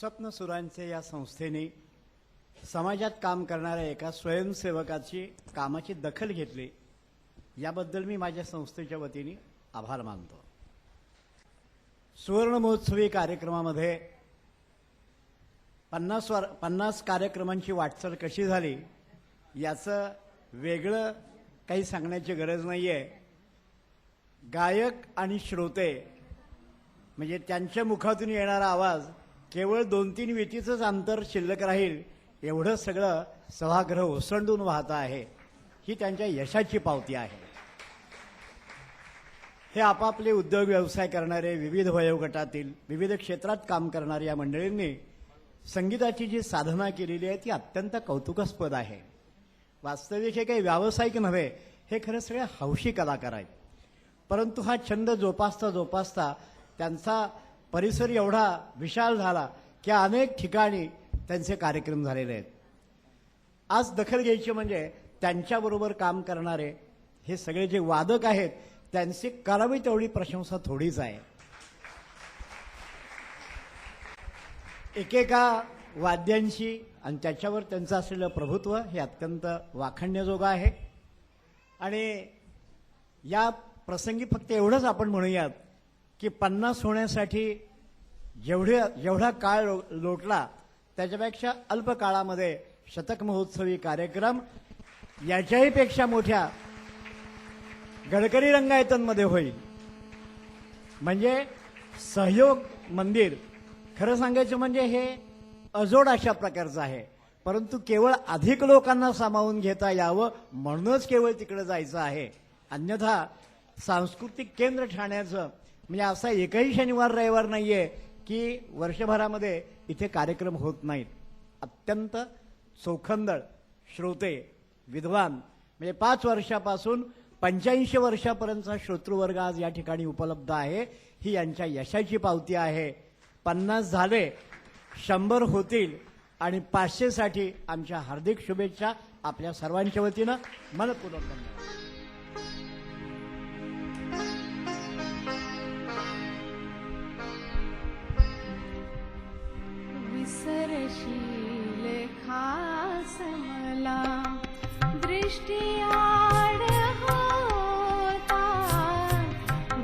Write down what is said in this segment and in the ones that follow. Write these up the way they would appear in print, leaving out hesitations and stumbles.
स्वप्नसुरांचे या संस्थेने समाजात काम करणाऱ्या एका स्वयंसेवकाची कामाची दखल घेतली, याबद्दल मी माझ्या संस्थेच्या वतीने आभार मानतो. सुवर्ण महोत्सवी कार्यक्रमामध्ये 50 कार्यक्रमांची वाटचाल कशी झाली याचं वेगळं काही सांगण्याची गरज नाही आहे. गायक आणि श्रोते म्हणजे त्यांच्या मुखातून येणारा आवाज केवळ 2-3 विटीचंच अंतर शिल्लक राहील एवढं सगळं सभागृह ओसंडून वाहत आहे. ही त्यांच्या यशाची पावती आहे. हे आपापले उद्योग व्यवसाय करणारे विविध वयोगटातील विविध क्षेत्रात काम करणाऱ्या या मंडळींनी संगीताची जी साधना केलेली आहे ती अत्यंत कौतुकास्पद आहे. वास्तविक हे काही व्यावसायिक नव्हे, हे खरं सगळे हौशी कलाकार आहेत. परंतु हा छंद जोपासता त्यांचा परिसर एवढा विशाल झाला की अनेक ठिकाणी त्यांचे कार्यक्रम झालेले आहेत. आज दखल घ्यायची म्हणजे त्यांच्याबरोबर काम करणारे हे सगळे जे वादक आहेत त्यांची करावी तेवढी प्रशंसा थोडीच आहे. एकेका वाद्यांशी आणि त्याच्यावर त्यांचं असलेलं प्रभुत्व हे अत्यंत वाखाणण्याजोगं आहे. आणि या प्रसंगी फक्त एवढंच आपण म्हणूयात की 50 होण्यासाठी जेवढा काळ लोटला त्याच्यापेक्षा अल्प काळामध्ये शतक महोत्सवी कार्यक्रम याच्याही पेक्षा मोठ्या गडकरी रंगायतनमध्ये होईल. म्हणजे सहयोग मंदिर खरं सांगायचं म्हणजे हे अजोड अशा प्रकारचं आहे. परंतु केवळ अधिक लोकांना सामावून घेता यावं म्हणूनच केवळ तिकडे जायचं आहे. अन्यथा सांस्कृतिक केंद्र ठाण्याचं म्हणजे असा एकही शनिवार रविवार नाहीये की वर्षभरामध्ये इथे कार्यक्रम होत नाहीत. अत्यंत चोखंदळ श्रोते विद्वान म्हणजे 5 वर्षापासून 85 वर्षापर्यंतचा श्रोतृवर्ग आज या ठिकाणी उपलब्ध आहे. ही यांच्या यशाची पावती आहे. 50 झाले, 100 होतील आणि 500 साठी आमच्या हार्दिक शुभेच्छा आपल्या सर्वांच्या वतीनं मनपूर्वक धन्यवाद. विसरशील खास मला दृष्टियाड होता,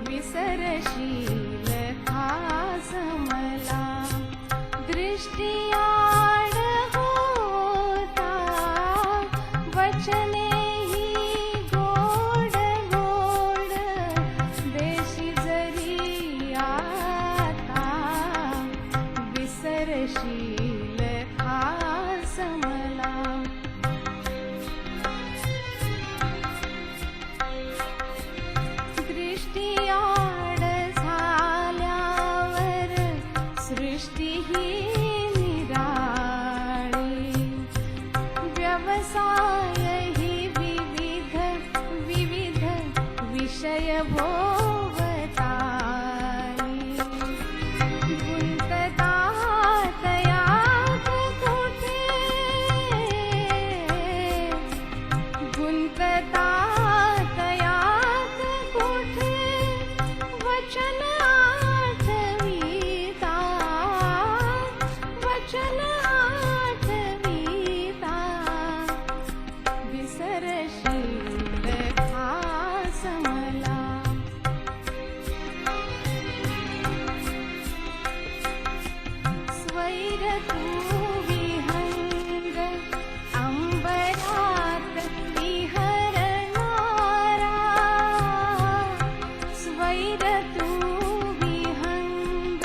विसरशील खास मला दृष्टियाड होता, वचनेही गोड गोड देशी जरी आता, विसरशील खास मला. दृष्टियाड झाल्यावर सृष्टी ही निराळी, व्यवसाय ही विविध विविध विषय भोवताली, गुंततात यात कुठे, गुंततात यात कुठे, वचन आठवीता, वचन आठवीता, विसरशील खास मला. स्वैर तू विहंग अंबरात विहरणारा, स्वैर तू विहंग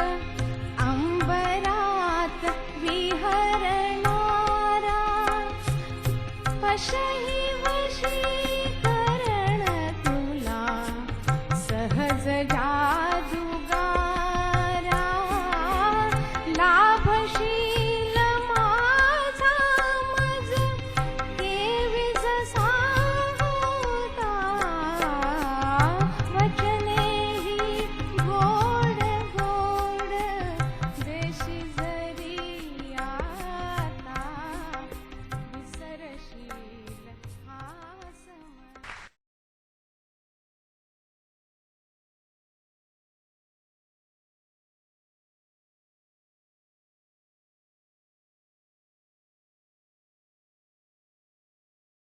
अंबरात विहरणारा, पशर